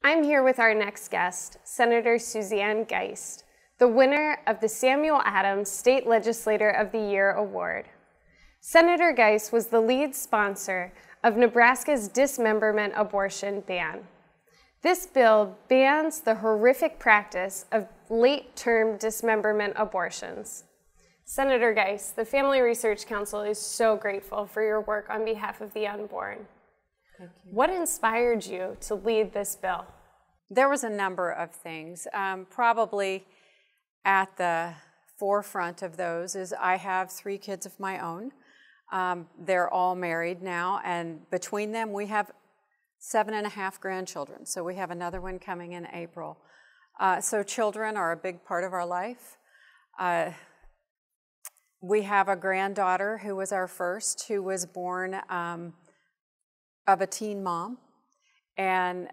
I'm here with our next guest, Senator Suzanne Geist, the winner of the Samuel Adams State Legislator of the Year Award. Senator Geist was the lead sponsor of Nebraska's dismemberment abortion ban. This bill bans the horrific practice of late-term dismemberment abortions. Senator Geist, the Family Research Council is so grateful for your work on behalf of the unborn. Thank you. What inspired you to lead this bill? There was a number of things. Probably at the forefront of those is I have 3 kids of my own. They're all married now, and between them we have 7.5 grandchildren. So we have another one coming in April. So children are a big part of our life. We have a granddaughter who was our first, who was born of a teen mom, and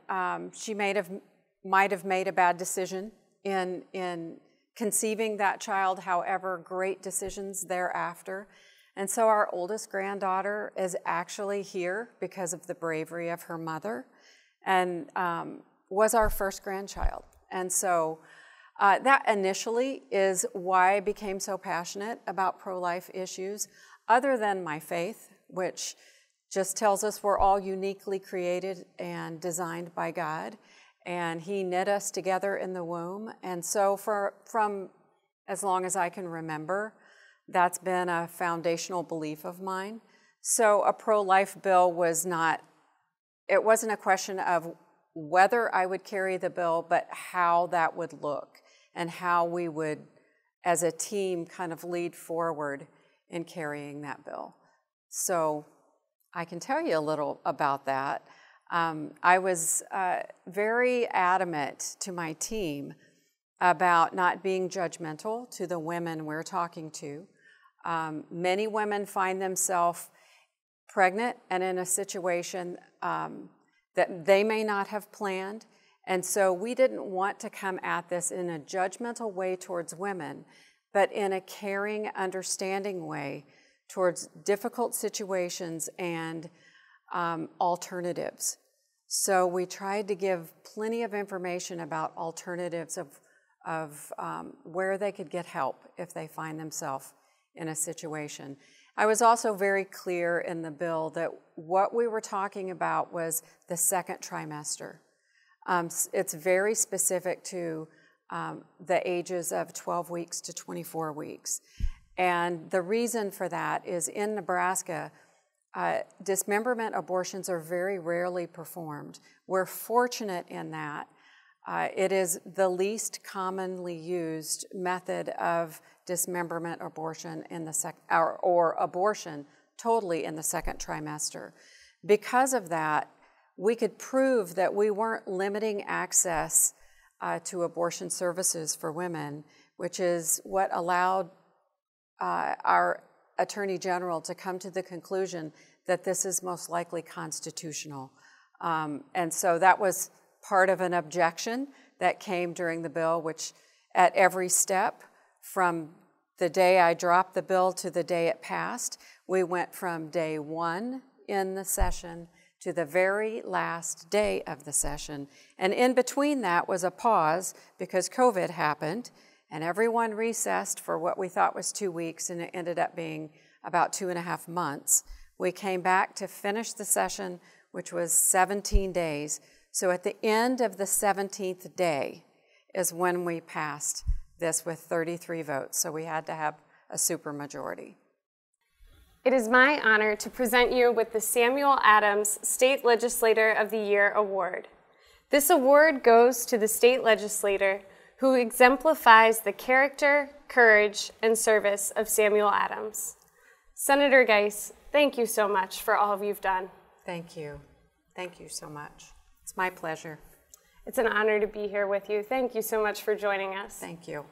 she might have made a bad decision in conceiving that child, however, great decisions thereafter. And so our oldest granddaughter is actually here because of the bravery of her mother, and was our first grandchild. And so that initially is why I became so passionate about pro-life issues, other than my faith, which just tells us we're all uniquely created and designed by God, and He knit us together in the womb. And so from as long as I can remember, that's been a foundational belief of mine. So a pro-life bill wasn't a question of whether I would carry the bill, but how that would look and how we would, as a team, kind of lead forward in carrying that bill. So I can tell you a little about that. I was very adamant to my team about not being judgmental to the women we're talking to. Many women find themselves pregnant and in a situation that they may not have planned. And so we didn't want to come at this in a judgmental way towards women, but in a caring, understanding way towards difficult situations and alternatives. So we tried to give plenty of information about alternatives of where they could get help if they find themselves in a situation. I was also very clear in the bill that what we were talking about was the second trimester. It's very specific to the ages of 12 weeks to 24 weeks. And the reason for that is in Nebraska, dismemberment abortions are very rarely performed. We're fortunate in that it is the least commonly used method of dismemberment abortion in the or abortion totally in the second trimester. Because of that, we could prove that we weren't limiting access to abortion services for women, which is what allowed our Attorney General to come to the conclusion that this is most likely constitutional. And so that was part of an objection that came during the bill, which at every step, from the day I dropped the bill to the day it passed, we went from day 1 in the session to the very last day of the session. And in between that was a pause because COVID happened, and everyone recessed for what we thought was 2 weeks, and it ended up being about 2.5 months. We came back to finish the session, which was 17 days. So at the end of the 17th day is when we passed this with 33 votes. So we had to have a supermajority. It is my honor to present you with the Samuel Adams State Legislator of the Year Award. This award goes to the state legislator who exemplifies the character, courage, and service of Samuel Adams. Senator Geist, thank you so much for all you've done. Thank you. Thank you so much. It's my pleasure. It's an honor to be here with you. Thank you so much for joining us. Thank you.